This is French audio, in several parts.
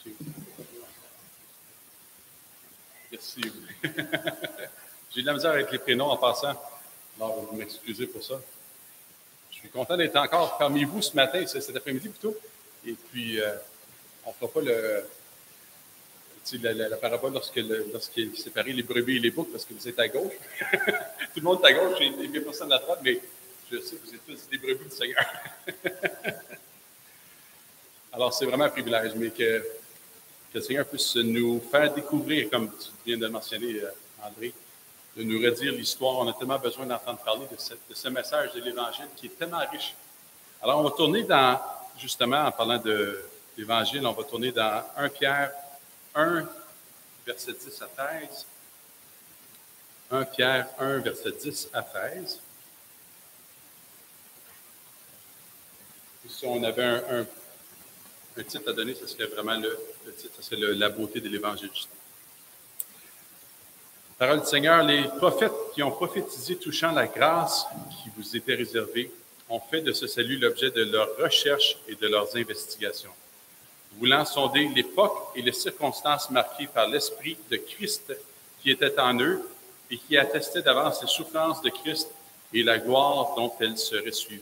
Merci. Merci. J'ai de la misère avec les prénoms en passant. Alors, vous m'excusez pour ça. Je suis content d'être encore parmi vous ce matin, cet après-midi plutôt. Et puis, on ne fera pas la parabole lorsqu'il séparait les brebis et les boucs parce que vous êtes à gauche. Tout le monde est à gauche et il n'y a personne à droite, mais je sais que vous êtes tous des brebis du Seigneur. Alors, c'est vraiment un privilège, mais que le Seigneur puisse nous faire découvrir, comme tu viens de le mentionner, André, de nous redire l'histoire. On a tellement besoin d'entendre parler de ce message de l'Évangile qui est tellement riche. Alors, on va tourner justement, en parlant de l'Évangile, on va tourner dans 1 Pierre 1, verset 10 à 13. 1 Pierre 1, verset 10 à 13. Si on avait un titre à donner, ce serait vraiment le titre, ce serait la beauté de l'Évangile. Parole du Seigneur, les prophètes qui ont prophétisé touchant la grâce qui vous était réservée ont fait de ce salut l'objet de leurs recherches et de leurs investigations, voulant sonder l'époque et les circonstances marquées par l'Esprit de Christ qui était en eux et qui attestait d'avance les souffrances de Christ et la gloire dont elles seraient suivies.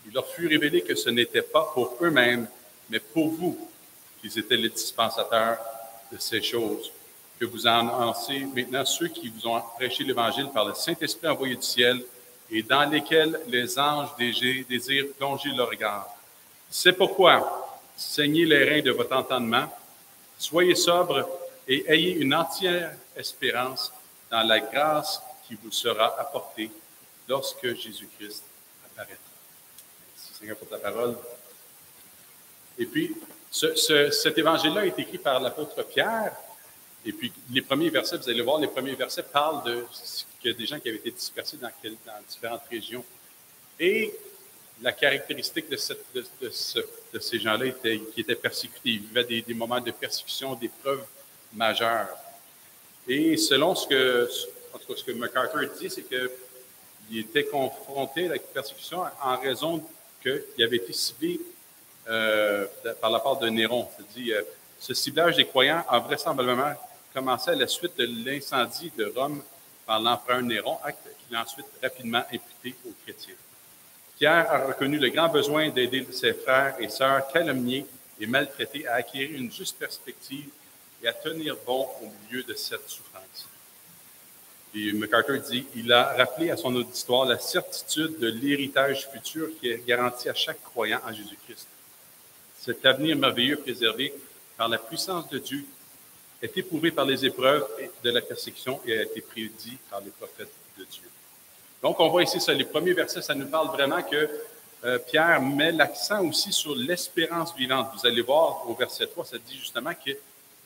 Il leur fut révélé que ce n'était pas pour eux-mêmes, mais pour vous qu'ils étaient les dispensateurs de ces choses, que vous en annoncez maintenant ceux qui vous ont prêché l'Évangile par le Saint-Esprit envoyé du ciel et dans lesquels les anges désirent plonger leur regard. C'est pourquoi, saignez les reins de votre entendement, soyez sobres et ayez une entière espérance dans la grâce qui vous sera apportée lorsque Jésus-Christ apparaîtra. Merci Seigneur pour ta parole. Et puis, cet évangile-là est écrit par l'apôtre Pierre. Et puis, les premiers versets, vous allez voir, les premiers versets parlent qu'il y a des gens qui avaient été dispersés dans différentes régions. Et la caractéristique de ces gens-là qui étaient persécutés. Ils vivaient des moments de persécution, d'épreuves majeures. Et selon ce que MacArthur dit, c'est qu'il était confronté à la persécution en raison qu'il avait été ciblé par la part de Néron. C'est-à-dire, ce ciblage des croyants a vraisemblablement commencé à la suite de l'incendie de Rome par l'empereur Néron, acte qu'il a ensuite rapidement imputé aux chrétiens. Pierre a reconnu le grand besoin d'aider ses frères et sœurs calomniés et maltraités à acquérir une juste perspective et à tenir bon au milieu de cette souffrance. Et MacArthur dit, il a rappelé à son auditoire la certitude de l'héritage futur qui est garanti à chaque croyant en Jésus-Christ. Cet avenir merveilleux préservé par la puissance de Dieu est éprouvé par les épreuves de la persécution et a été prédit par les prophètes de Dieu. Donc, on voit ici ça, les premiers versets, ça nous parle vraiment que Pierre met l'accent aussi sur l'espérance vivante. Vous allez voir au verset 3, ça dit justement que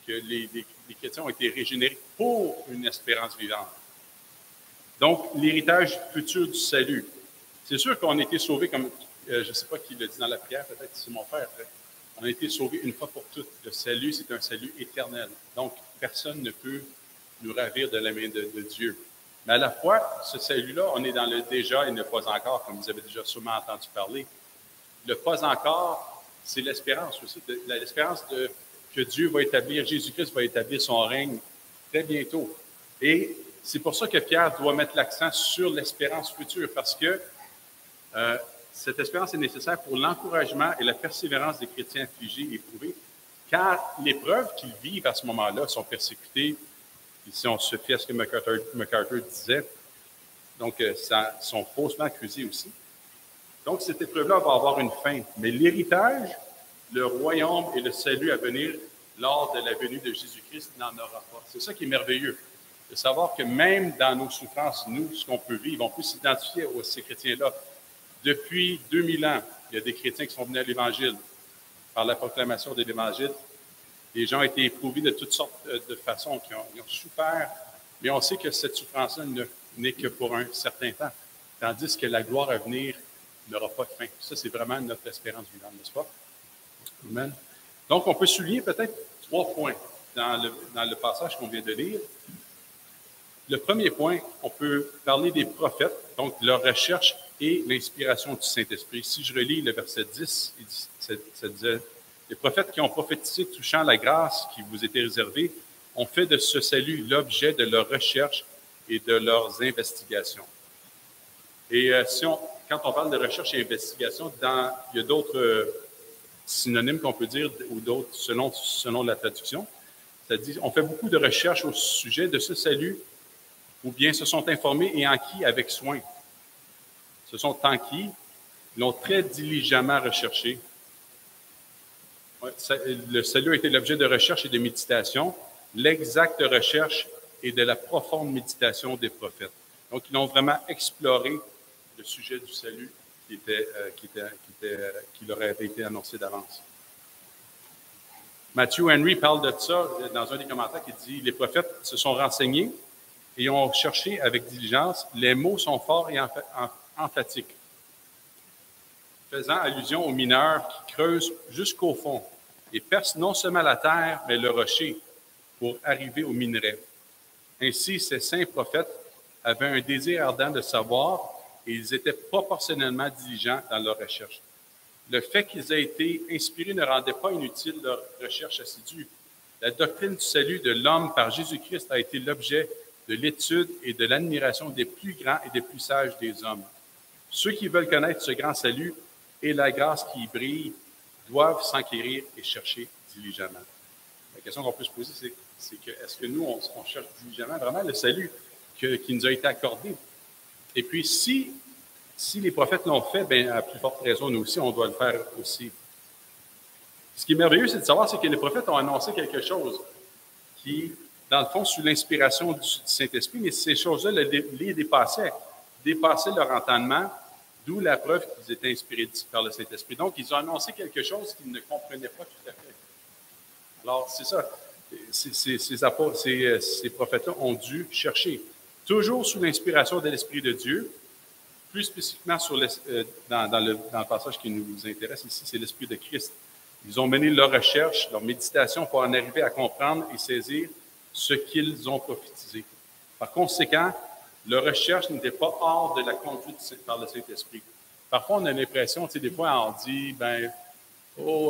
les chrétiens ont été régénérés pour une espérance vivante. Donc, l'héritage futur du salut. C'est sûr qu'on a été sauvés, comme je ne sais pas qui le dit dans la prière, peut-être c'est mon frère. On a été sauvés une fois pour toutes. Le salut, c'est un salut éternel. Donc, personne ne peut nous ravir de la main de Dieu. Mais à la fois, ce salut-là, on est dans le déjà et ne pas encore, comme vous avez déjà sûrement entendu parler. Le pas encore, c'est l'espérance aussi. L'espérance que Dieu va établir, Jésus-Christ va établir son règne très bientôt. Et c'est pour ça que Pierre doit mettre l'accent sur l'espérance future, parce que cette espérance est nécessaire pour l'encouragement et la persévérance des chrétiens affligés et éprouvés, car les preuves qu'ils vivent à ce moment-là sont persécutées. Et si on se fie à ce que MacArthur disait, donc sont faussement accusés aussi. Donc, cette épreuve-là va avoir une fin. Mais l'héritage, le royaume et le salut à venir lors de la venue de Jésus-Christ n'en aura pas. C'est ça qui est merveilleux, de savoir que même dans nos souffrances, nous, ce qu'on peut vivre, on peut s'identifier à ces chrétiens-là. Depuis 2000 ans, il y a des chrétiens qui sont venus à l'Évangile par la proclamation de l'Évangile. Les gens ont été éprouvés de toutes sortes de façons, ils ont souffert, mais on sait que cette souffrance-là n'est que pour un certain temps, tandis que la gloire à venir n'aura pas de fin. Ça, c'est vraiment notre espérance vivante, n'est-ce pas? Amen. Donc, on peut souligner peut-être 3 points dans le passage qu'on vient de lire. Le premier point, on peut parler des prophètes, donc leur recherche et l'inspiration du Saint-Esprit. Si je relis le verset 10, ça disait Les prophètes qui ont prophétisé touchant la grâce qui vous était réservée ont fait de ce salut l'objet de leurs recherches et de leurs investigations. Et quand on parle de recherche et investigation, il y a d'autres synonymes qu'on peut dire, ou d'autres selon la traduction. C'est-à-dire, on fait beaucoup de recherches au sujet de ce salut, ou bien se sont informés et enquis avec soin. Se sont enquis, l'ont très diligemment recherché. Le salut a été l'objet de recherche et de méditation, l'exacte recherche et de la profonde méditation des prophètes. Donc, ils ont vraiment exploré le sujet du salut qui leur avait été annoncé d'avance. Matthew Henry parle de ça dans un des commentaires qui dit « Les prophètes se sont renseignés et ont cherché avec diligence. Les mots sont forts et emphatiques, faisant allusion aux mineurs qui creusent jusqu'au fond et percent non seulement la terre, mais le rocher pour arriver au minerai. Ainsi, ces saints prophètes avaient un désir ardent de savoir et ils étaient proportionnellement diligents dans leur recherche. Le fait qu'ils aient été inspirés ne rendait pas inutile leur recherche assidue. La doctrine du salut de l'homme par Jésus-Christ a été l'objet de l'étude et de l'admiration des plus grands et des plus sages des hommes. Ceux qui veulent connaître ce grand salut et la grâce qui y brille doivent s'enquérir et chercher diligemment. La question qu'on peut se poser, c'est que est-ce que nous, on cherche diligemment vraiment le salut qui nous a été accordé? Et puis, si les prophètes l'ont fait, bien, à plus forte raison, nous aussi, on doit le faire aussi. Ce qui est merveilleux, c'est de savoir que les prophètes ont annoncé quelque chose qui, dans le fond, sous l'inspiration du Saint-Esprit, mais ces choses-là les dépassaient leur entendement, d'où la preuve qu'ils étaient inspirés par le Saint-Esprit. Donc, ils ont annoncé quelque chose qu'ils ne comprenaient pas tout à fait. Alors, c'est ça. Ces prophètes-là ont dû chercher, toujours sous l'inspiration de l'Esprit de Dieu, plus spécifiquement dans le passage qui nous intéresse ici, c'est l'Esprit de Christ. Ils ont mené leur recherche, leur méditation pour en arriver à comprendre et saisir ce qu'ils ont prophétisé. Par conséquent, leur recherche n'était pas hors de la conduite par le Saint-Esprit. Parfois, on a l'impression, des fois, on dit,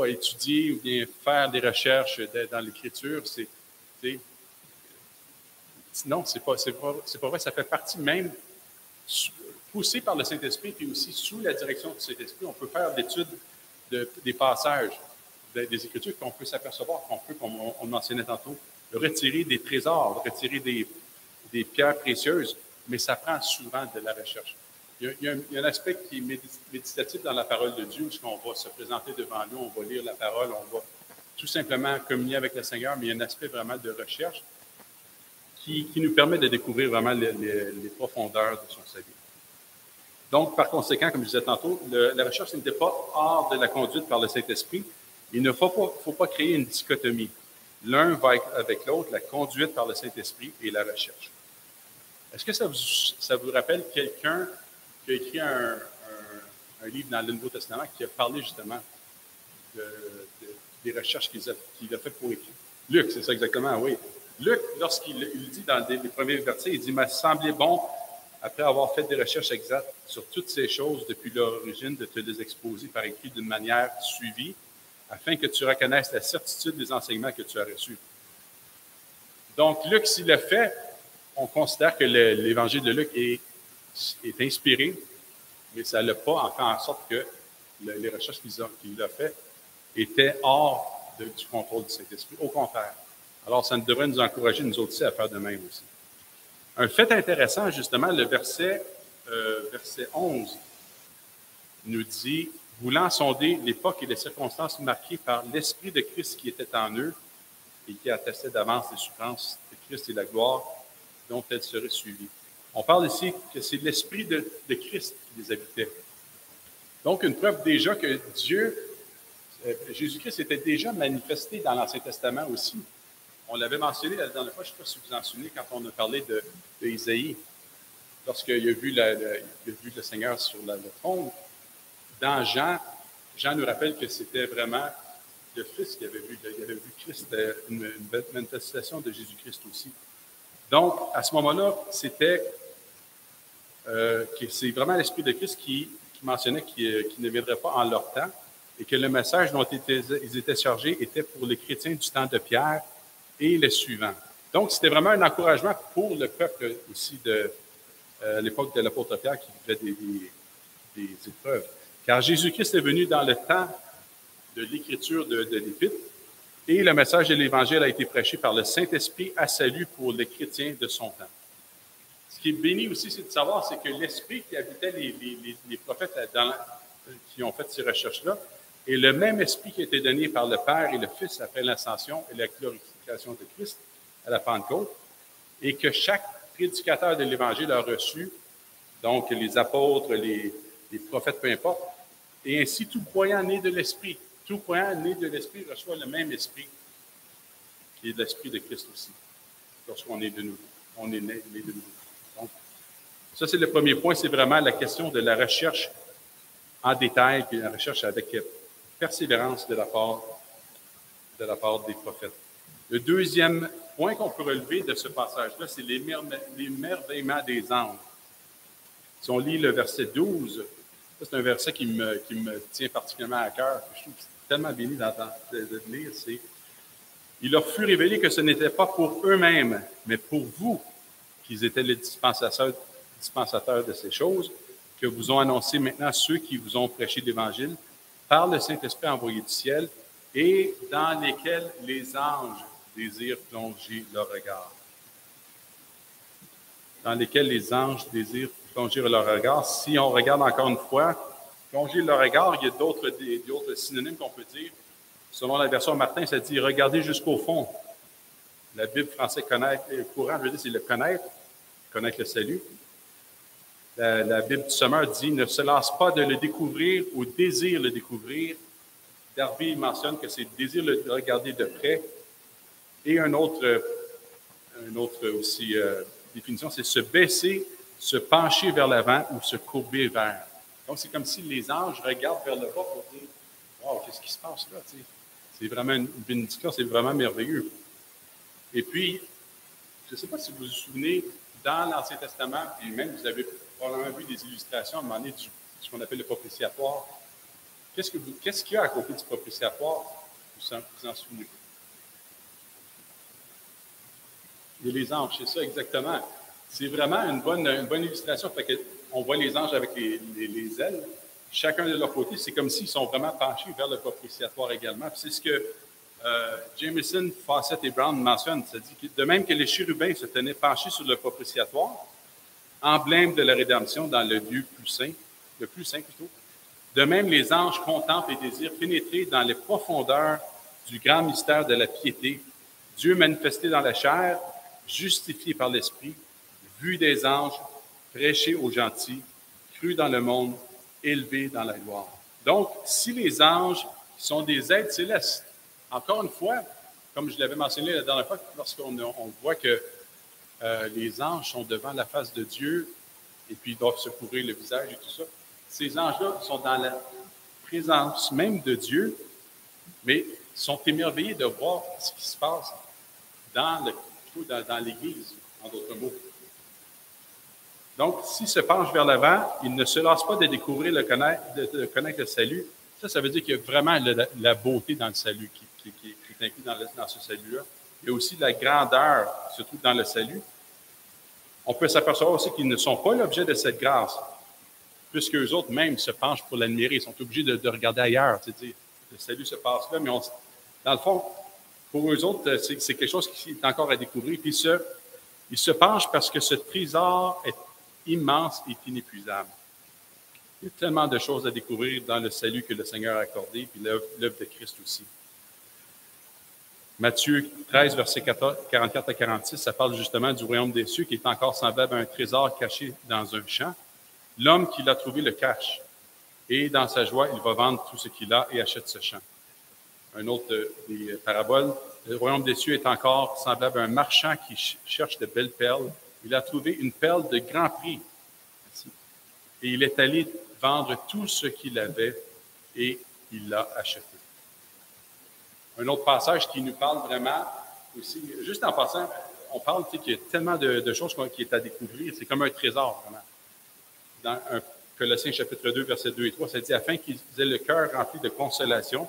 étudier ou bien faire des recherches dans l'Écriture, non, c'est pas vrai. Ça fait partie même, poussé par le Saint-Esprit, puis aussi sous la direction du Saint-Esprit, on peut faire l'étude des passages des Écritures qu'on peut s'apercevoir, comme on mentionnait tantôt, retirer des trésors, retirer des pierres précieuses, mais ça prend souvent de la recherche. Il y a un aspect qui est méditatif dans la parole de Dieu, où on va se présenter devant nous, on va lire la parole, on va tout simplement communier avec le Seigneur, mais il y a un aspect vraiment de recherche qui nous permet de découvrir vraiment les profondeurs de son salut. Donc, par conséquent, comme je disais tantôt, la recherche n'était pas hors de la conduite par le Saint-Esprit. Il ne faut pas créer une dichotomie. L'un va avec l'autre, la conduite par le Saint-Esprit et la recherche. Est-ce que ça vous rappelle quelqu'un qui a écrit un livre dans le Nouveau Testament qui a parlé justement des recherches qu'il a faites pour écrire? Luc, c'est ça exactement, oui. Luc, lorsqu'il dit dans les premiers versets, il dit « m'a semblé bon, après avoir fait des recherches exactes sur toutes ces choses depuis l'origine, de te les exposer par écrit d'une manière suivie, afin que tu reconnaisses la certitude des enseignements que tu as reçus. » Donc, Luc, s'il le fait, on considère que l'évangile de Luc est inspiré, mais ça n'a pas fait en sorte que les recherches qu'il a faites étaient hors du contrôle du Saint-Esprit. Au contraire. Alors, ça devrait nous encourager, nous autres aussi, à faire de même aussi. Un fait intéressant, justement, le verset 11 nous dit « Voulant sonder l'époque et les circonstances marquées par l'Esprit de Christ qui était en eux et qui attestait d'avance les souffrances de Christ et la gloire dont elles seraient suivies. » On parle ici que c'est l'Esprit de Christ qui les habitait. Donc, une preuve déjà que Jésus-Christ était déjà manifesté dans l'Ancien Testament aussi. On l'avait mentionné la dernière fois, je ne sais pas si vous vous en souvenez, quand on a parlé d'Isaïe, lorsqu'il a vu le Seigneur sur le trône. Dans Jean nous rappelle que c'était vraiment le Fils qu'il avait vu. Il avait vu Christ, une manifestation de Jésus-Christ aussi. Donc, à ce moment-là, c'est vraiment l'Esprit de Christ qui mentionnait qu'il ne viendrait pas en leur temps et que le message dont ils étaient chargés était pour les chrétiens du temps de Pierre et les suivants. Donc, c'était vraiment un encouragement pour le peuple aussi de l'époque de l'apôtre Pierre qui vivait des épreuves. Car Jésus-Christ est venu dans le temps de l'écriture de l'Épître et le message de l'Évangile a été prêché par le Saint-Esprit à salut pour les chrétiens de son temps. Ce qui est béni aussi, c'est de savoir, c'est que l'Esprit qui habitait les prophètes qui ont fait ces recherches-là est le même Esprit qui a été donné par le Père et le Fils après l'ascension et la glorification de Christ à la Pentecôte, et que chaque prédicateur de l'Évangile a reçu, donc les apôtres, les prophètes, peu importe, et ainsi tout croyant né de l'Esprit. Tout croyant né de l'Esprit reçoit le même Esprit, qui est l'Esprit de Christ aussi, lorsqu'on est de nouveau. On est né de nouveau. Donc, ça, c'est le premier point, c'est vraiment la question de la recherche en détail, puis la recherche avec persévérance de la part des prophètes. Le deuxième point qu'on peut relever de ce passage-là, c'est l'émerveillement des anges. Si on lit le verset 12, c'est un verset qui me tient particulièrement à cœur. Je trouve que c'est tellement béni de lire. C'est « Il leur fut révélé que ce n'était pas pour eux-mêmes, mais pour vous qu'ils étaient les dispensateurs de ces choses, que vous ont annoncé maintenant ceux qui vous ont prêché l'Évangile par le Saint-Esprit envoyé du ciel et dans lesquels les anges désirent plonger leur regard. » Dans lesquels les anges désirent plonger leur regard. Si on regarde encore une fois, plonger leur regard, il y a d'autres synonymes qu'on peut dire. Selon la version Martin, ça dit « regarder jusqu'au fond ». La Bible française courant, je veux dire, c'est le connaître le salut. La Bible du Sommeur dit « ne se lasse pas de le découvrir ou désire le découvrir ». Darby mentionne que c'est désir de le regarder de près. Et une autre aussi définition, c'est se baisser, se pencher vers l'avant ou se courber vers. Donc, c'est comme si les anges regardent vers le bas pour dire « wow, qu'est-ce qui se passe là? » C'est vraiment une bénédiction, c'est vraiment merveilleux. Et puis, je ne sais pas si vous vous souvenez, dans l'Ancien Testament, et même vous avez probablement vu des illustrations à un moment donné de ce qu'on appelle le propitiatoire. Qu'est-ce qu'il y a à côté du propitiatoire? Vous en souvenez? Il y a les anges, c'est ça exactement. C'est vraiment une bonne illustration. Fait que on voit les anges avec les ailes, chacun de leur côté. C'est comme s'ils sont vraiment penchés vers le propitiatoire également. Puis c'est ce que Jameson, Fawcett et Brown mentionnent. Ça dit que de même que les chérubins se tenaient penchés sur le propitiatoire, emblème de la rédemption dans le lieu plus saint, le plus saint plutôt, de même les anges contemplent et désirent pénétrer dans les profondeurs du grand mystère de la piété, Dieu manifesté dans la chair, justifié par l'Esprit, vu des anges, prêché aux gentils, cru dans le monde, élevé dans la gloire. Donc, si les anges sont des êtres célestes, encore une fois, comme je l'avais mentionné la dernière fois, lorsqu'on voit que les anges sont devant la face de Dieu et puis ils doivent se couvrir le visage et tout ça, ces anges-là sont dans la présence même de Dieu, mais sont émerveillés de voir ce qui se passe dans l'Église, en d'autres mots. Donc, s'ils se penchent vers l'avant, ils ne se lassent pas de découvrir de connaître le salut. Ça veut dire qu'il y a vraiment la beauté dans le salut qui est inclus dans ce salut-là. Il y a aussi la grandeur qui se trouve dans le salut. On peut s'apercevoir aussi qu'ils ne sont pas l'objet de cette grâce, puisque eux autres même se penchent pour l'admirer. Ils sont obligés de regarder ailleurs. C'est-à-dire, le salut se passe là, mais dans le fond, pour eux autres, c'est quelque chose qui est encore à découvrir. Puis ils se penchent parce que ce trésor est immense et inépuisable. Il y a tellement de choses à découvrir dans le salut que le Seigneur a accordé, puis l'œuvre de Christ aussi. Matthieu 13, versets 44 à 46, ça parle justement du royaume des cieux qui est encore semblable à un trésor caché dans un champ. L'homme qui l'a trouvé le cache, et dans sa joie, il va vendre tout ce qu'il a et achète ce champ. Un autre des paraboles, le royaume des cieux est encore semblable à un marchand qui cherche de belles perles. Il a trouvé une perle de grand prix. Et il est allé vendre tout ce qu'il avait et il l'a acheté. Un autre passage qui nous parle vraiment aussi, juste en passant, on parle qu'il y a tellement de choses qui est à découvrir. C'est comme un trésor, vraiment. Colossiens chapitre 2, versets 2 et 3, ça dit « Afin qu'ils aient le cœur rempli de consolation,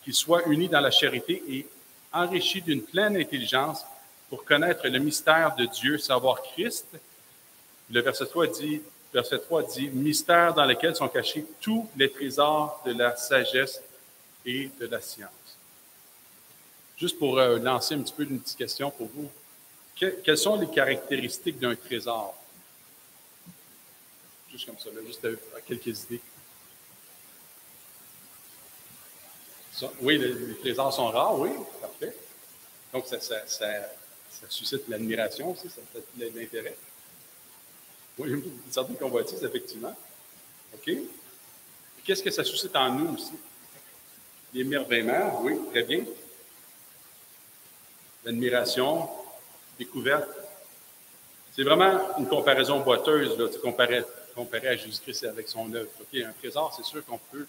qu'ils soient unis dans la charité et enrichis d'une pleine intelligence pour connaître le mystère de Dieu, savoir Christ. » Le verset 3 dit « Mystère dans lequel sont cachés tous les trésors de la sagesse et de la science. » Juste pour lancer un petit peu une petite question pour vous. Quelles sont les caractéristiques d'un trésor? Juste comme ça, là, juste quelques idées. Oui, les trésors sont rares, oui, parfait. Donc, ça suscite l'admiration aussi, ça suscite l'intérêt. Oui, une certaine convoitise, effectivement. OK. Qu'est-ce que ça suscite en nous aussi? L'émerveillement, oui, très bien. L'admiration, découverte. C'est vraiment une comparaison boiteuse, là, comparé à Jésus-Christ avec son œuvre. Okay, un trésor, c'est sûr qu'on peut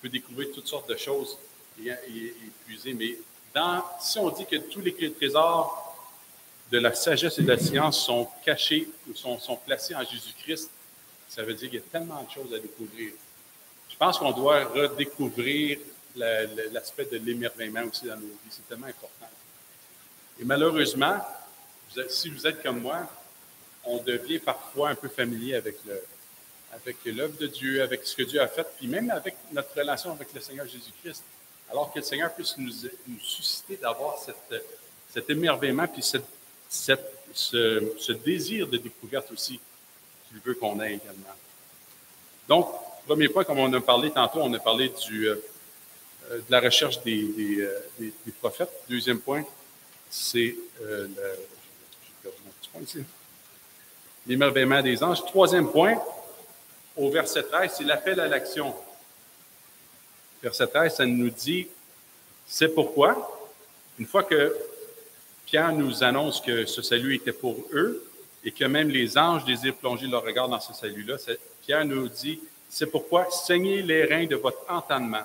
découvrir toutes sortes de choses et puiser, mais si on dit que tous les trésors de la sagesse et de la science sont cachés ou sont placés en Jésus-Christ, ça veut dire qu'il y a tellement de choses à découvrir. Je pense qu'on doit redécouvrir l'aspect de l'émerveillement aussi dans nos vies. C'est tellement important. Et malheureusement, si vous êtes comme moi, on devient parfois un peu familier avec l'œuvre de Dieu, avec ce que Dieu a fait, puis même avec notre relation avec le Seigneur Jésus-Christ. Alors que le Seigneur puisse nous susciter d'avoir cet émerveillement, puis ce désir de découverte aussi qu'il veut qu'on ait également. Donc, premier point, comme on a parlé tantôt, on a parlé de la recherche des prophètes. Deuxième point, c'est j'ai perdu mon petit point ici. L'émerveillement des anges. Troisième point, au verset 13, c'est l'appel à l'action. Verset 13, ça nous dit, c'est pourquoi, une fois que Pierre nous annonce que ce salut était pour eux et que même les anges désirent plonger leur regard dans ce salut-là, Pierre nous dit, c'est pourquoi saignez les reins de votre entendement.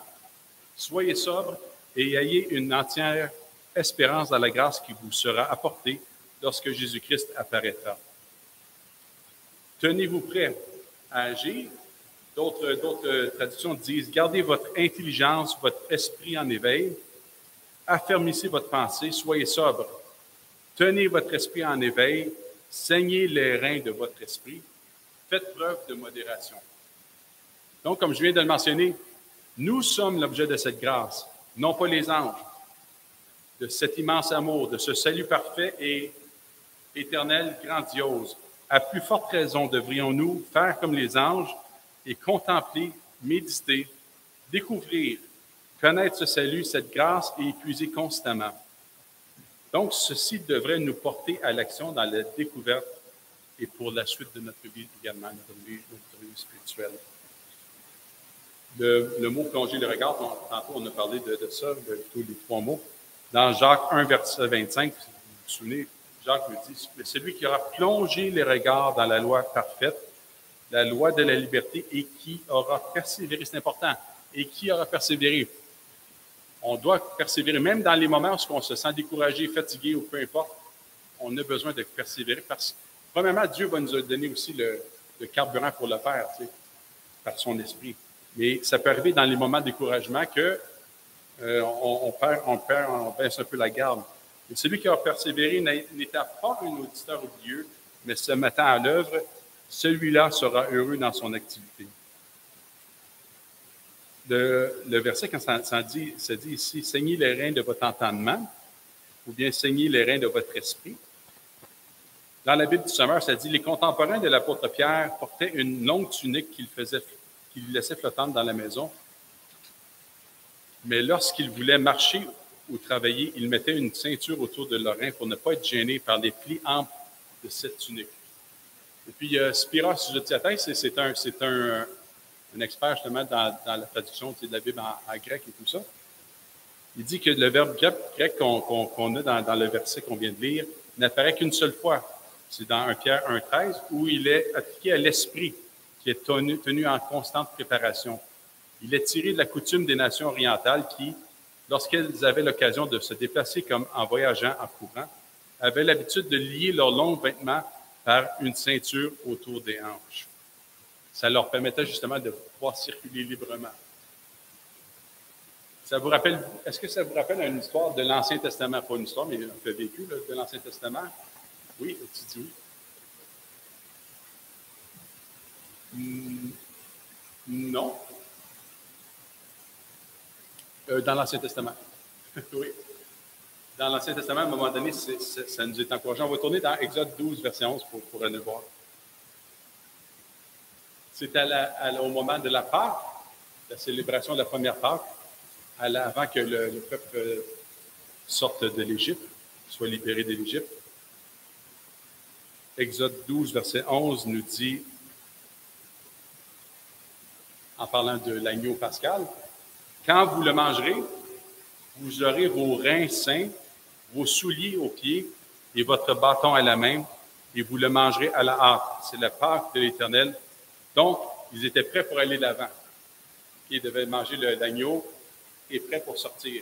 Soyez sobres et ayez une entière espérance dans la grâce qui vous sera apportée lorsque Jésus-Christ apparaîtra. Tenez-vous prêts à agir. D'autres traductions disent, gardez votre intelligence, votre esprit en éveil, affermissez votre pensée, soyez sobre. Tenez votre esprit en éveil, saignez les reins de votre esprit, faites preuve de modération. Donc, comme je viens de le mentionner, nous sommes l'objet de cette grâce, non pas les anges, de cet immense amour, de ce salut parfait et éternel, grandiose. À plus forte raison devrions-nous faire comme les anges et contempler, méditer, découvrir, connaître ce salut, cette grâce et y puiser constamment. Donc, ceci devrait nous porter à l'action dans la découverte et pour la suite de notre vie également, notre vie spirituelle. Le mot « plonger le regard », tantôt on a parlé de ça, de tous les trois mots. Dans Jacques 1, verset 25, si vous vous souvenez, Jacques nous dit « Celui qui aura plongé les regards dans la loi parfaite, la loi de la liberté, et qui aura persévéré », c'est important, et qui aura persévéré. On doit persévérer, même dans les moments où on se sent découragé, fatigué ou peu importe, on a besoin de persévérer parce que, premièrement, Dieu va nous donner aussi le carburant pour le faire, tu sais, par son esprit. Mais ça peut arriver dans les moments de découragement que on baisse un peu la garde. Et celui qui a persévéré n'était pas un auditeur oublieux, mais se mettant à l'œuvre, celui-là sera heureux dans son activité. Le verset, quand ça dit ici, « Saignez les reins de votre entendement » ou bien « Saignez les reins de votre esprit ». Dans la Bible du Sommeur, ça dit « Les contemporains de l'apôtre Pierre portaient une longue tunique qu'il laissait flottante dans la maison. Mais lorsqu'ils voulaient marcher ou travailler, ils mettaient une ceinture autour de leurs reins pour ne pas être gênés par les plis amples de cette tunique. » Et puis, Spiros Zodhiates, c'est un expert justement dans la traduction de la Bible en grec et tout ça. Il dit que le verbe grec qu'on a dans le verset qu'on vient de lire n'apparaît qu'une seule fois. C'est dans 1 Pierre 1,13 où il est appliqué à l'esprit qui est tenu en constante préparation. Il est tiré de la coutume des nations orientales qui, lorsqu'elles avaient l'occasion de se déplacer comme en voyageant en courant, avaient l'habitude de lier leurs longs vêtements par une ceinture autour des hanches. Ça leur permettait justement de pouvoir circuler librement. Ça vous rappelle, est-ce que ça vous rappelle une histoire de l'Ancien Testament? Pas une histoire, mais un fait vécu là, de l'Ancien Testament? Oui, tu dis oui. Non. Dans l'Ancien Testament. Oui. Dans l'Ancien Testament, à un moment donné, ça nous est encourageant. On va tourner dans Exode 12, verset 11 pour aller voir. C'est au moment de la Pâque, la célébration de la première Pâque, avant que le peuple sorte de l'Égypte, soit libéré de l'Égypte. Exode 12, verset 11 nous dit, en parlant de l'agneau pascal, « Quand vous le mangerez, vous aurez vos reins sains, vos souliers aux pieds et votre bâton à la main, et vous le mangerez à la hâte. C'est la Pâque de l'Éternel. » Donc, ils étaient prêts pour aller de l'avant. Ils devaient manger l'agneau et prêts pour sortir.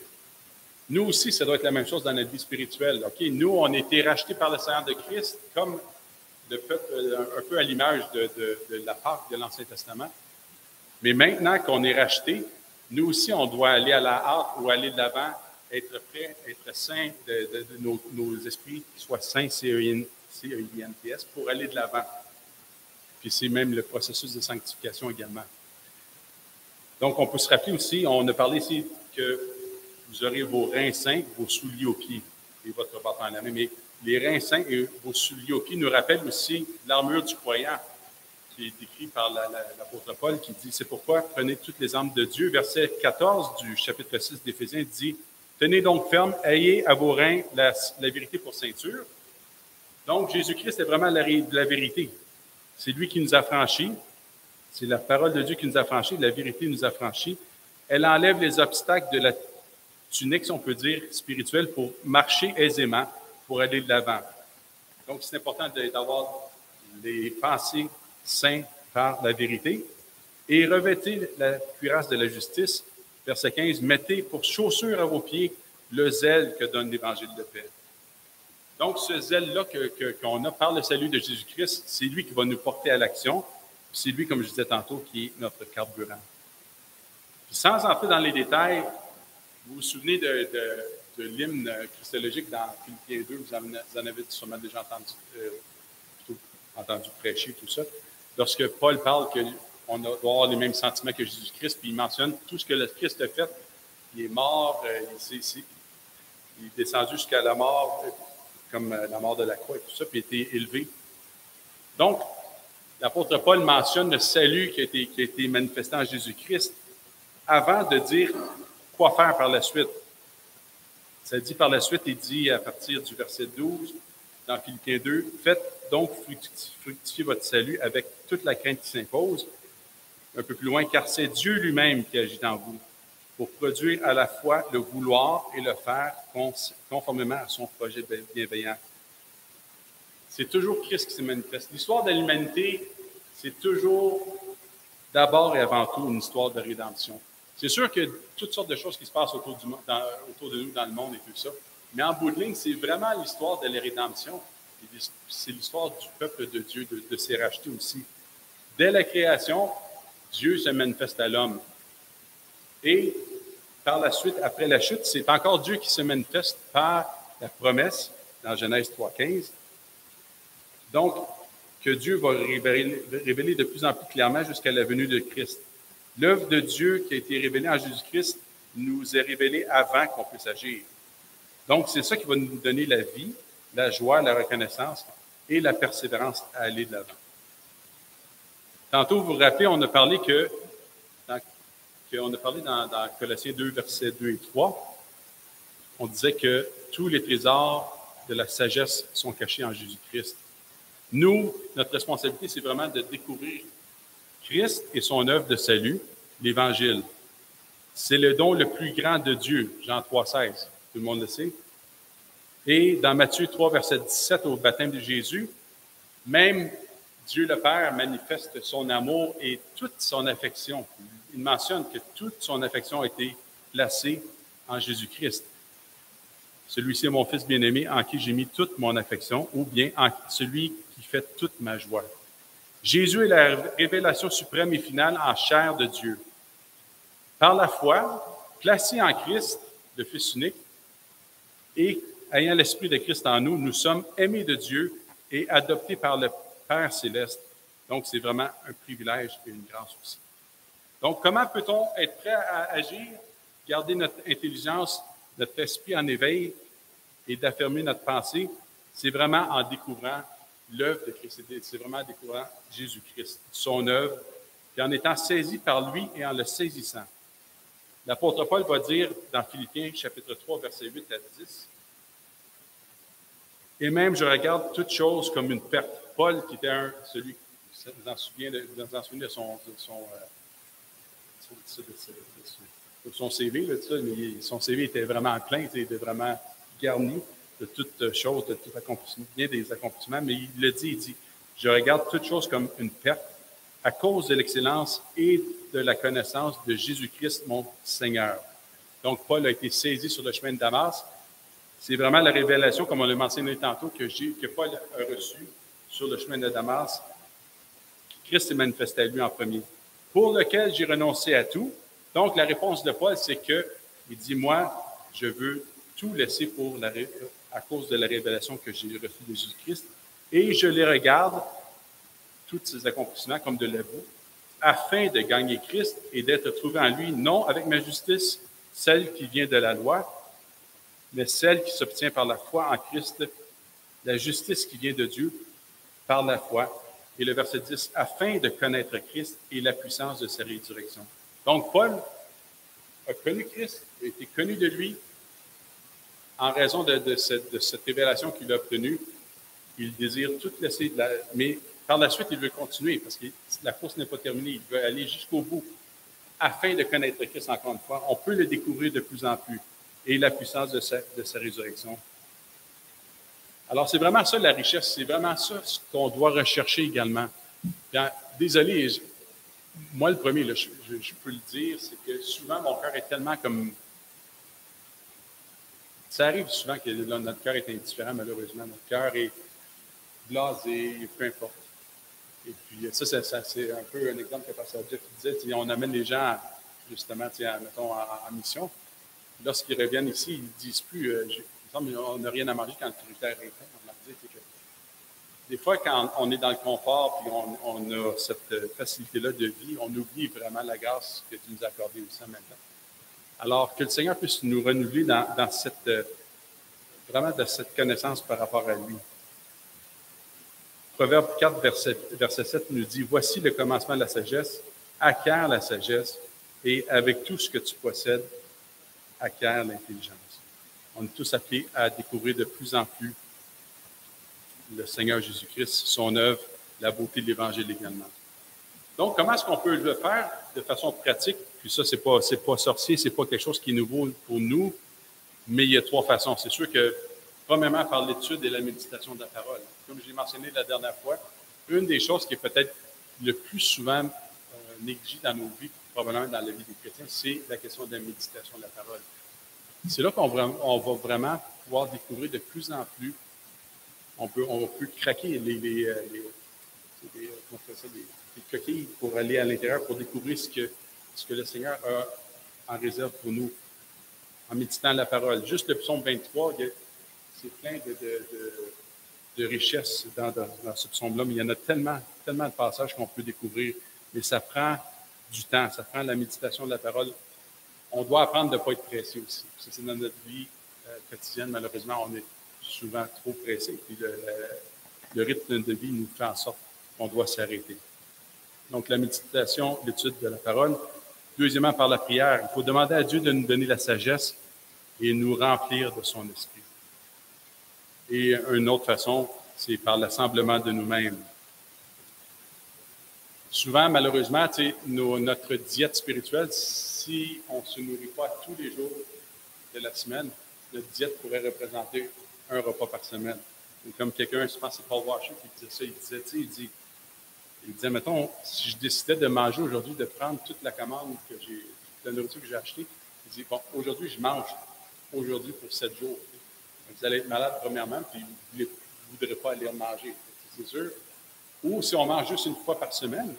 Nous aussi, ça doit être la même chose dans notre vie spirituelle. Okay? Nous, on a été rachetés par le Seigneur de Christ, comme le peuple, un peu à l'image de la Pâque de l'Ancien Testament. Mais maintenant qu'on est rachetés, nous aussi, on doit aller à la hâte ou aller de l'avant, être prêts, être saints, nos esprits soient saints, C-E-I-N-T-S, pour aller de l'avant. Puis c'est même le processus de sanctification également. Donc, on peut se rappeler aussi, on a parlé ici que vous aurez vos reins saints, vos souliers aux pieds et votre bâton à la main. Mais les reins saints et vos souliers aux pieds nous rappellent aussi l'armure du croyant, qui est décrit par l'apôtre Paul, qui dit « C'est pourquoi prenez toutes les armes de Dieu ». Verset 14 du chapitre 6 d'Éphésiens dit « Tenez donc ferme, ayez à vos reins la vérité pour ceinture. » Donc, Jésus-Christ est vraiment la vérité. C'est lui qui nous a franchis. C'est la parole de Dieu qui nous a franchis. La vérité nous a franchis. Elle enlève les obstacles de la tunique, si on peut dire, spirituelle, pour marcher aisément, pour aller de l'avant. Donc, c'est important d'avoir les pensées saintes par la vérité. Et revêtez la cuirasse de la justice. Verset 15, mettez pour chaussure à vos pieds le zèle que donne l'Évangile de paix. Donc, ce zèle-là qu'on a par le salut de Jésus-Christ, c'est lui qui va nous porter à l'action. C'est lui, comme je disais tantôt, qui est notre carburant. Puis sans entrer dans les détails, vous vous souvenez de l'hymne christologique dans Philippiens 2, vous en avez sûrement déjà entendu prêcher, tout ça. Lorsque Paul parle qu'on doit avoir les mêmes sentiments que Jésus-Christ, puis il mentionne tout ce que le Christ a fait. Il est mort, il est descendu jusqu'à la mort, comme la mort de la croix et tout ça, puis il a été élevé. Donc, l'apôtre Paul mentionne le salut qui a été manifesté en Jésus-Christ avant de dire quoi faire par la suite. Ça dit par la suite, il dit à partir du verset 12, dans Philippiens 2, « Faites donc fructifier votre salut avec toute la crainte qui s'impose. » Un peu plus loin, « Car c'est Dieu lui-même qui agit en vous, pour produire à la fois le vouloir et le faire conformément à son projet bienveillant. » C'est toujours Christ qui se manifeste. L'histoire de l'humanité, c'est toujours d'abord et avant tout une histoire de rédemption. C'est sûr qu'il y a toutes sortes de choses qui se passent autour de nous dans le monde et tout ça, mais en bout de ligne, c'est vraiment l'histoire de la rédemption. C'est l'histoire du peuple de Dieu, de ses rachetés aussi. Dès la création, Dieu se manifeste à l'homme. Et par la suite, après la chute, c'est encore Dieu qui se manifeste par la promesse dans Genèse 3,15. Donc, que Dieu va révéler de plus en plus clairement jusqu'à la venue de Christ. L'œuvre de Dieu qui a été révélée en Jésus-Christ nous est révélée avant qu'on puisse agir. Donc, c'est ça qui va nous donner la vie, la joie, la reconnaissance et la persévérance à aller de l'avant. Tantôt, vous vous rappelez, on a parlé dans Colossiens 2, versets 2 et 3, on disait que tous les trésors de la sagesse sont cachés en Jésus-Christ. Nous, notre responsabilité, c'est vraiment de découvrir Christ et son œuvre de salut, l'Évangile. C'est le don le plus grand de Dieu, Jean 3, 16, tout le monde le sait. Et dans Matthieu 3, verset 17, au baptême de Jésus, même Dieu le Père manifeste son amour et toute son affection. Il mentionne que toute son affection a été placée en Jésus-Christ. Celui-ci est mon Fils bien-aimé en qui j'ai mis toute mon affection, ou bien en celui qui fait toute ma joie. Jésus est la révélation suprême et finale en chair de Dieu. Par la foi, placés en Christ, le Fils unique, et ayant l'Esprit de Christ en nous, nous sommes aimés de Dieu et adoptés par le Père céleste. Donc, c'est vraiment un privilège et une grâce aussi. Donc, comment peut-on être prêt à agir, garder notre intelligence, notre esprit en éveil et d'affirmer notre pensée? C'est vraiment en découvrant l'œuvre de Christ. C'est vraiment en découvrant Jésus-Christ, son œuvre, et en étant saisi par lui et en le saisissant. L'apôtre Paul va dire dans Philippiens, chapitre 3, versets 8 à 10, « Et même je regarde toute chose comme une perte. » Paul, qui était celui, vous en souvenez de son CV, là, mais son CV était vraiment plein, était vraiment garni de toutes choses, de tout accomplissement, bien des accomplissements, mais il le dit, il dit, « Je regarde toute chose comme une perte à cause de l'excellence et de la connaissance de Jésus-Christ, mon Seigneur. » Donc, Paul a été saisi sur le chemin de Damas. C'est vraiment la révélation, comme on l'a mentionné tantôt, que Paul a reçue sur le chemin de Damas. Christ s'est manifesté à lui en premier, pour lequel j'ai renoncé à tout. Donc, la réponse de Paul, c'est il dit, moi, je veux tout laisser à cause de la révélation que j'ai reçue de Jésus-Christ, et je les regarde, tous ces accomplissements, comme de la boue, afin de gagner Christ et d'être trouvé en lui, non avec ma justice, celle qui vient de la loi, mais celle qui s'obtient par la foi en Christ, la justice qui vient de Dieu par la foi. Et le verset 10, afin de connaître Christ et la puissance de sa résurrection. Donc, Paul a connu Christ, a été connu de lui en raison de cette révélation qu'il a obtenue. Il désire tout laisser, mais par la suite, il veut continuer parce que la course n'est pas terminée. Il veut aller jusqu'au bout afin de connaître Christ encore une fois. On peut le découvrir de plus en plus et la puissance de sa résurrection. Alors, c'est vraiment ça la richesse, c'est vraiment ça ce qu'on doit rechercher également. Bien, désolé, moi le premier, là, je peux le dire, c'est que souvent mon cœur est tellement comme... Ça arrive souvent que là, notre cœur est indifférent, malheureusement. Notre cœur est blasé, peu importe. Et puis, ça c'est un peu un exemple que Pasteur Jeff disait, on amène les gens, justement, mettons, en mission. Lorsqu'ils reviennent ici, ils ne disent plus, on n'a rien à manger quand le tributaire est plein. Des fois, quand on est dans le confort et on a cette facilité-là de vie, on oublie vraiment la grâce que tu nous as accordée aussi en même temps. Alors, que le Seigneur puisse nous renouveler dans vraiment de cette connaissance par rapport à lui. Proverbe 4, verset 7 nous dit, « Voici le commencement de la sagesse, acquiert la sagesse, et avec tout ce que tu possèdes, acquiert l'intelligence. » On est tous appelés à découvrir de plus en plus le Seigneur Jésus-Christ, son œuvre, la beauté de l'Évangile également. Donc, comment est-ce qu'on peut le faire de façon pratique? Puis ça, c'est pas sorcier, c'est pas quelque chose qui est nouveau pour nous, mais il y a 3 façons. C'est sûr que, premièrement, par l'étude et la méditation de la parole. Comme j'ai mentionné la dernière fois, une des choses qui est peut-être le plus souvent négligée dans nos vies, probablement dans la vie des chrétiens, c'est la question de la méditation de la parole. C'est là qu'on va vraiment pouvoir découvrir de plus en plus. On peut craquer les coquilles pour aller à l'intérieur, pour découvrir ce que le Seigneur a en réserve pour nous, en méditant la parole. Juste le psaume 23, c'est plein de richesses dans ce psaume-là, mais il y en a tellement de passages qu'on peut découvrir. Mais ça prend du temps, ça prend la méditation de la parole. On doit apprendre de ne pas être pressé aussi. Parce que c'est dans notre vie quotidienne, malheureusement, on est souvent trop pressé. Puis le rythme de vie nous fait en sorte qu'on doit s'arrêter. Donc, la méditation, l'étude de la parole. Deuxièmement, par la prière. Il faut demander à Dieu de nous donner la sagesse et nous remplir de son esprit. Et une autre façon, c'est par l'assemblement de nous-mêmes. Souvent, malheureusement, notre diète spirituelle, si on ne se nourrit pas tous les jours de la semaine, notre diète pourrait représenter un repas par semaine. Et comme quelqu'un, je pense que c'est Paul Washer qui disait ça, il disait, mettons, si je décidais de manger aujourd'hui, de prendre toute la commande la nourriture que j'ai achetée, il dit, bon, aujourd'hui, je mange aujourd'hui pour 7 jours. Vous allez être malade premièrement, puis vous ne voudrez pas aller manger. C'est sûr, Ou si on mange juste une fois par semaine,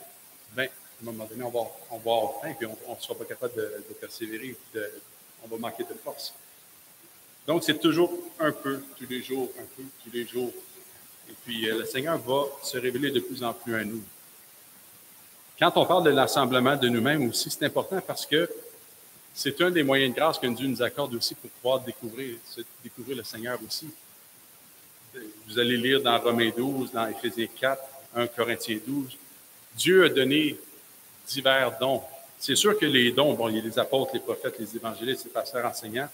bien, à un moment donné, on va avoir faim et on ne sera pas capable de persévérer, on va manquer de force. Donc, c'est toujours un peu, tous les jours, un peu, tous les jours. Et puis, le Seigneur va se révéler de plus en plus à nous. Quand on parle de l'assemblement de nous-mêmes aussi, c'est important parce que c'est un des moyens de grâce que Dieu nous accorde aussi pour pouvoir découvrir le Seigneur aussi. Vous allez lire dans Romains 12, dans Éphésiens 4, 1 Corinthiens 12. Dieu a donné divers dons. C'est sûr que les dons, bon, il y a les apôtres, les prophètes, les évangélistes, les pasteurs enseignants,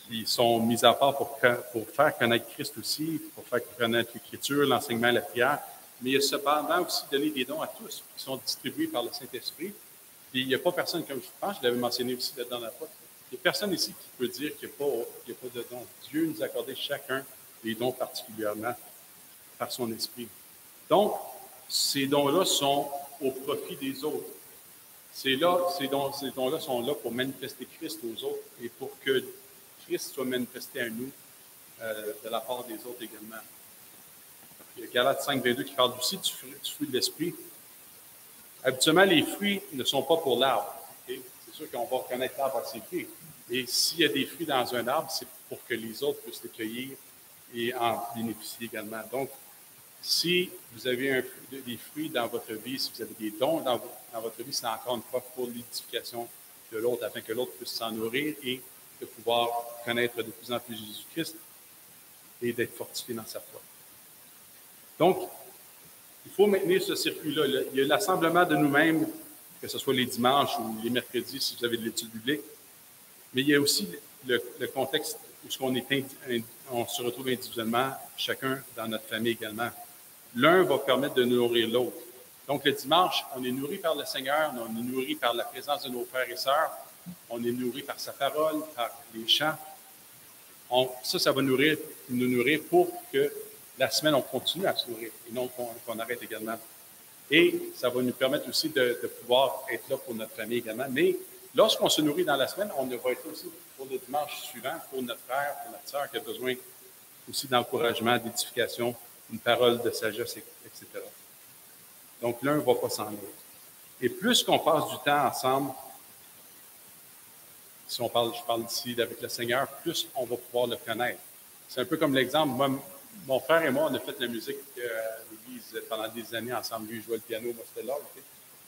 qui sont mis à part pour faire connaître Christ aussi, pour faire connaître l'Écriture, l'enseignement, la prière. Mais il y a cependant aussi donné des dons à tous qui sont distribués par le Saint-Esprit. Puis il n'y a pas personne, comme je pense, je l'avais mentionné aussi dans la fois, il n'y a personne ici qui peut dire qu'il n'y a pas de dons. Dieu nous a accordé chacun des dons particulièrement par son Esprit. Donc, ces dons-là sont au profit des autres. Ces dons-là sont là pour manifester Christ aux autres et pour que Christ soit manifesté à nous de la part des autres également. Il y a Galates 5, 22 qui parle aussi du fruit de l'Esprit. Habituellement, les fruits ne sont pas pour l'arbre. Okay? C'est sûr qu'on va reconnaître l'arbre à ses fruits. Et s'il y a des fruits dans un arbre, c'est pour que les autres puissent les cueillir et en bénéficier également. Donc, si vous avez des fruits dans votre vie, si vous avez des dons dans votre vie, c'est encore une fois pour l'édification de l'autre, afin que l'autre puisse s'en nourrir et de pouvoir connaître de plus en plus Jésus-Christ et d'être fortifié dans sa foi. Donc, il faut maintenir ce circuit-là. Il y a l'assemblement de nous-mêmes, que ce soit les dimanches ou les mercredis si vous avez de l'étude biblique, mais il y a aussi le contexte où on se retrouve individuellement, chacun dans notre famille également. L'un va permettre de nourrir l'autre. Donc, le dimanche, on est nourri par le Seigneur, on est nourri par la présence de nos frères et sœurs, on est nourri par sa parole, par les chants. Ça va nous nourrir pour que la semaine, on continue à se nourrir et non qu'on arrête également. Et ça va nous permettre aussi de pouvoir être là pour notre famille également. Mais lorsqu'on se nourrit dans la semaine, on va être là aussi pour le dimanche suivant, pour notre frère, pour notre sœur qui a besoin aussi d'encouragement, d'édification, une parole de sagesse, etc. Donc, l'un ne va pas sans l'autre. Et plus qu'on passe du temps ensemble, si je parle ici avec le Seigneur, plus on va pouvoir le connaître. C'est un peu comme l'exemple, moi, mon frère et moi, on a fait de la musique à l'église pendant des années ensemble. Lui, il jouait le piano, moi, c'était l'orgue.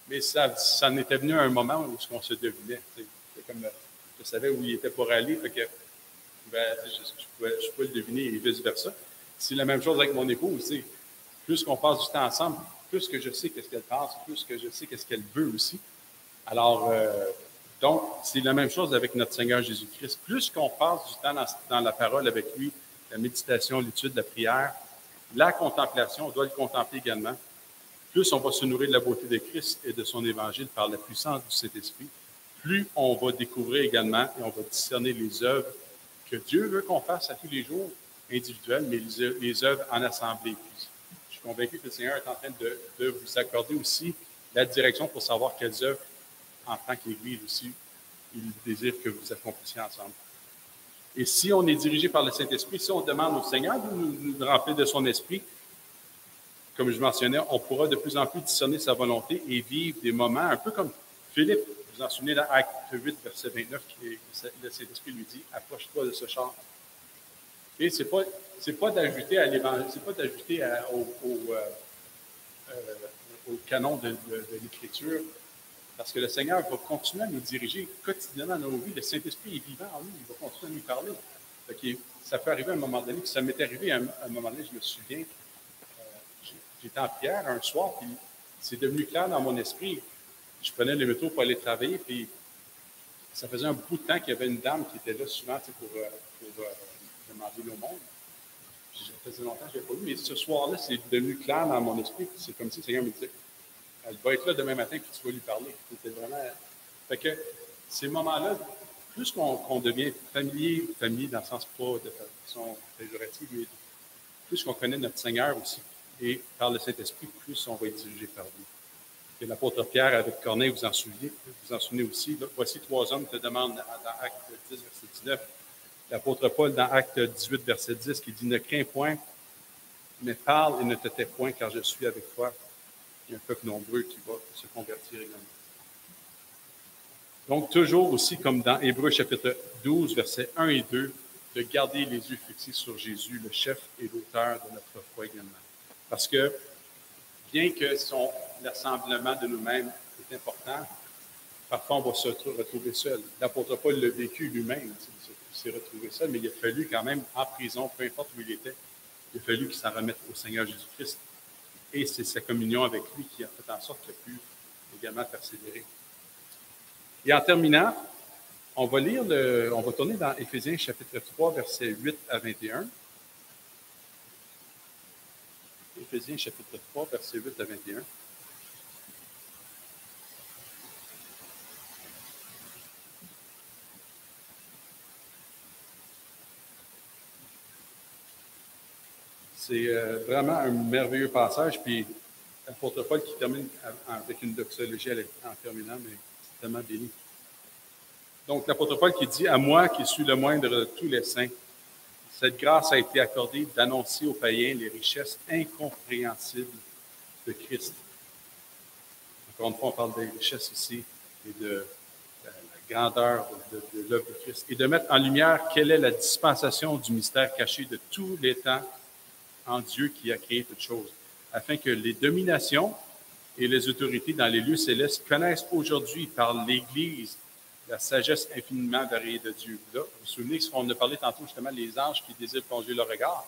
Mais ça en était venu à un moment où on se devinait. Comme, je savais où il était pour aller, fait que je pouvais le deviner et vice-versa. C'est la même chose avec mon épouse. Plus qu'on passe du temps ensemble, plus que je sais qu'est-ce qu'elle pense, plus que je sais qu'est-ce qu'elle veut aussi. Alors, donc, c'est la même chose avec notre Seigneur Jésus-Christ. Plus qu'on passe du temps dans la parole avec lui, la méditation, l'étude, la prière, la contemplation, on doit le contempler également. Plus on va se nourrir de la beauté de Christ et de son évangile par la puissance du Saint-Esprit, plus on va découvrir également et on va discerner les œuvres que Dieu veut qu'on fasse à tous les jours, individuelles, mais les œuvres en assemblée. Je suis convaincu que le Seigneur est en train de vous accorder aussi la direction pour savoir quelles œuvres, en tant qu'Église aussi, il désire que vous accomplissiez ensemble. Et si on est dirigé par le Saint-Esprit, si on demande au Seigneur de nous remplir de son esprit, comme je mentionnais, on pourra de plus en plus discerner sa volonté et vivre des moments un peu comme Philippe, vous vous en souvenez dans Acte 8, verset 29, le Saint-Esprit lui dit « Approche-toi de ce char ». Et c'est pas d'ajouter à l'évangile, c'est pas d'ajouter au canon de l'Écriture, parce que le Seigneur va continuer à nous diriger quotidiennement dans nos vies. Le Saint-Esprit est vivant en nous, il va continuer à nous parler. Ça peut arriver à un moment donné, puis ça m'est arrivé à un moment donné, je me souviens, j'étais en prière un soir, puis c'est devenu clair dans mon esprit. Je prenais le métro pour aller travailler, puis ça faisait un bout de temps qu'il y avait une dame qui était là souvent pour demander le monde. Puis, ça faisait longtemps que je ne l'ai pas vu, mais ce soir-là, c'est devenu clair dans mon esprit. C'est comme si le Seigneur me disait, elle va être là demain matin, puis tu vas lui parler. C'était vraiment... Fait que ces moments-là, plus qu'on devient familier dans le sens pas de façon péjorative, mais plus qu'on connaît notre Seigneur aussi, et par le Saint-Esprit, plus on va être dirigé par lui. Et l'apôtre Pierre avec Corneille, vous en souvenez aussi. Là, voici 3 hommes te demandent dans Acte 10, verset 19. L'apôtre Paul dans Acte 18, verset 10, qui dit « Ne crains point, mais parle et ne te tais point, car je suis avec toi. Il y a un peuple nombreux qui va se convertir également. Donc, toujours aussi, comme dans Hébreux chapitre 12, versets 1 et 2, de garder les yeux fixés sur Jésus, le chef et l'auteur de notre foi également. Parce que, bien que l'assemblement de nous-mêmes est important, parfois on va se retrouver seul. L'apôtre Paul l'a vécu lui-même, il s'est retrouvé seul, mais il a fallu quand même, en prison, peu importe où il était, il a fallu qu'il s'en remette au Seigneur Jésus-Christ. Et c'est sa communion avec lui qui a fait en sorte qu'il a pu également persévérer. Et en terminant, on va tourner dans Éphésiens chapitre 3, versets 8 à 21. Éphésiens chapitre 3, versets 8 à 21. C'est vraiment un merveilleux passage, puis l'apôtre Paul qui termine avec une doxologie en terminant, mais c'est tellement béni. Donc, l'apôtre Paul qui dit « À moi, qui suis le moindre de tous les saints, cette grâce a été accordée d'annoncer aux païens les richesses incompréhensibles de Christ. » Encore une fois, on parle des richesses ici et de la grandeur de l'œuvre de Christ. Et de mettre en lumière quelle est la dispensation du mystère caché de tous les temps en Dieu qui a créé toutes choses, afin que les dominations et les autorités dans les lieux célestes connaissent aujourd'hui par l'Église la sagesse infiniment variée de Dieu. Là, vous vous souvenez qu'on a parlé tantôt justement les anges qui désirent plonger leur regard.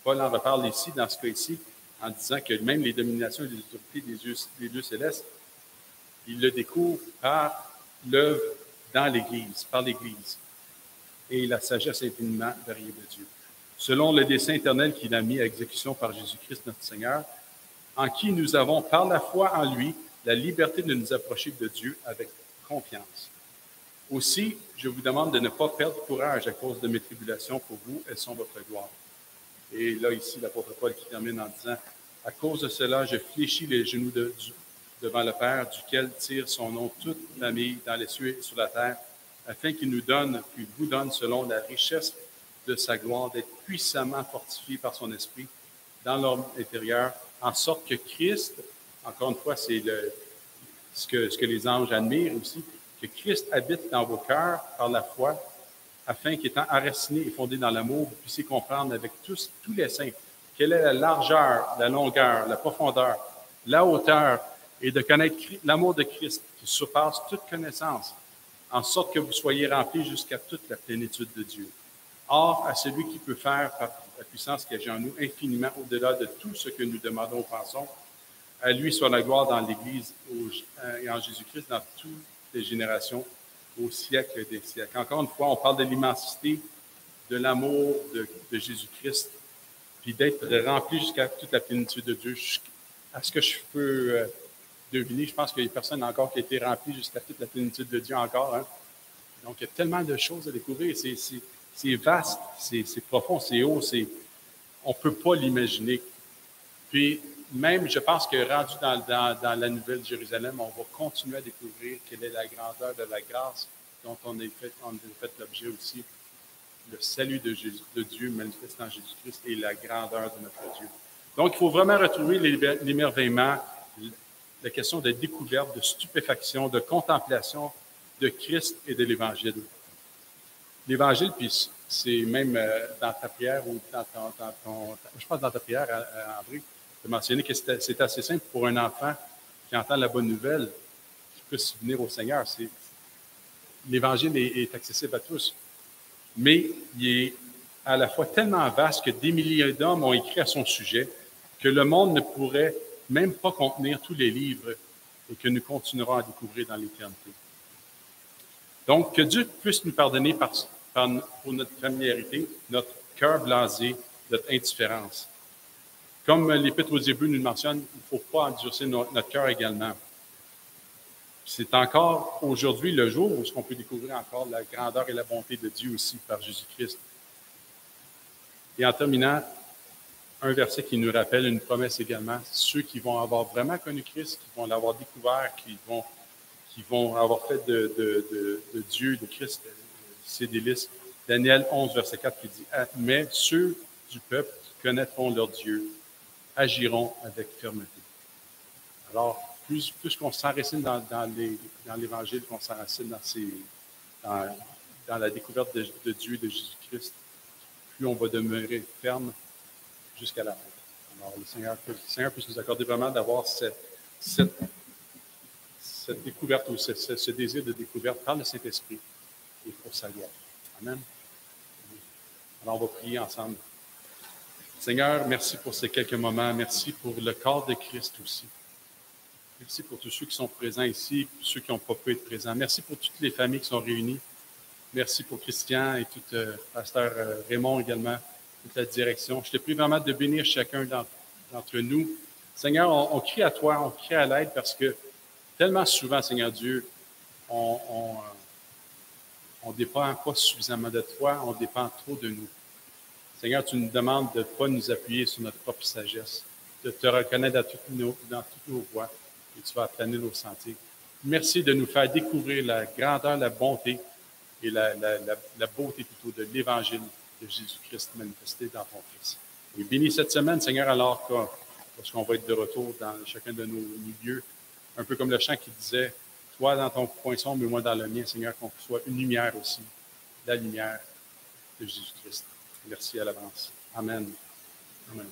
Paul en reparle ici, dans ce cas-ci, en disant que même les dominations et les autorités des lieux célestes, il le découvre par l'œuvre dans l'Église, par l'Église, et la sagesse infiniment variée de Dieu. Selon le dessein éternel qu'il a mis à exécution par Jésus-Christ notre Seigneur, en qui nous avons, par la foi en lui, la liberté de nous approcher de Dieu avec confiance. Aussi, je vous demande de ne pas perdre courage à cause de mes tribulations pour vous, elles sont votre gloire. Et là, ici, l'apôtre Paul qui termine en disant, à cause de cela, je fléchis les genoux devant le Père, duquel tire son nom toute famille dans les cieux et sur la terre, afin qu'il nous donne, qu'il vous donne, selon la richesse de sa gloire, d'être puissamment fortifiés par son esprit dans l'homme intérieur, en sorte que Christ, encore une fois, c'est ce que les anges admirent aussi, que Christ habite dans vos cœurs par la foi, afin qu'étant enraciné et fondé dans l'amour, vous puissiez comprendre avec tous les saints quelle est la largeur, la longueur, la profondeur, la hauteur, et de connaître l'amour de Christ qui surpasse toute connaissance, en sorte que vous soyez remplis jusqu'à toute la plénitude de Dieu. Or, à celui qui peut faire, par la puissance qui agit en nous, infiniment au-delà de tout ce que nous demandons ou pensons, à lui soit la gloire dans l'Église et en Jésus-Christ dans toutes les générations, au siècle des siècles. Encore une fois, on parle de l'immensité, de l'amour de Jésus-Christ, puis d'être rempli jusqu'à toute la plénitude de Dieu. À ce que je peux deviner, je pense qu'il y a personne encore qui a été rempli jusqu'à toute la plénitude de Dieu encore. Hein? Donc, il y a tellement de choses à découvrir. C'est vaste, c'est profond, c'est haut, on ne peut pas l'imaginer. Puis, même, je pense que rendu dans la Nouvelle Jérusalem, on va continuer à découvrir quelle est la grandeur de la grâce dont on a fait l'objet aussi, le salut de Dieu manifesté en Jésus-Christ et la grandeur de notre Dieu. Donc, il faut vraiment retrouver l'émerveillement, la question de découverte, de stupéfaction, de contemplation de Christ et de l'Évangile. L'Évangile, puis c'est même dans ta prière ou je pense dans ta prière, André, tu as mentionné que c'est assez simple pour un enfant qui entend la bonne nouvelle, qui puisse venir au Seigneur. L'Évangile est accessible à tous, mais il est à la fois tellement vaste que des milliers d'hommes ont écrit à son sujet que le monde ne pourrait même pas contenir tous les livres et que nous continuerons à découvrir dans l'éternité. Donc, que Dieu puisse nous pardonner pour notre familiarité, notre cœur blasé, notre indifférence. Comme l'Épître aux Hébreux nous le mentionne, il ne faut pas endurcir notre cœur également. C'est encore aujourd'hui le jour où on peut découvrir encore la grandeur et la bonté de Dieu aussi par Jésus-Christ. Et en terminant, un verset qui nous rappelle une promesse également, ceux qui vont avoir vraiment connu Christ, qui vont l'avoir découvert, qui vont avoir fait de Dieu, de Christ, ses délices. Daniel 11, verset 4, qui dit « Mais ceux du peuple qui connaîtront leur Dieu agiront avec fermeté. Alors, plus qu'on s'enracine dans l'Évangile, qu'on s'enracine dans la découverte de Dieu et de Jésus-Christ, plus on va demeurer ferme jusqu'à la fin. Alors, le Seigneur puisse nous accorder vraiment d'avoir cette découverte ou ce désir de découverte par le Saint-Esprit et pour sa gloire. Amen. Alors, on va prier ensemble. Seigneur, merci pour ces quelques moments. Merci pour le corps de Christ aussi. Merci pour tous ceux qui sont présents ici, pour ceux qui n'ont pas pu être présents. Merci pour toutes les familles qui sont réunies. Merci pour Christian et tout pasteur Raymond également, toute la direction. Je te prie vraiment de bénir chacun d'entre nous. Seigneur, on crie à toi, on crie à l'aide parce que tellement souvent, Seigneur Dieu, on dépend pas suffisamment de toi, on dépend trop de nous. Seigneur, tu nous demandes de ne pas nous appuyer sur notre propre sagesse, de te reconnaître dans toutes nos voies et tu vas aplaner nos sentiers. Merci de nous faire découvrir la grandeur, la bonté et la beauté plutôt de l'Évangile de Jésus-Christ manifesté dans ton Fils. Et bénis cette semaine, Seigneur, alors lorsqu'on va être de retour dans chacun de nos lieux, un peu comme le chant qui disait, toi dans ton coin sombre et moi dans le mien, Seigneur, qu'on soit une lumière aussi, la lumière de Jésus-Christ. Merci à l'avance. Amen. Amen.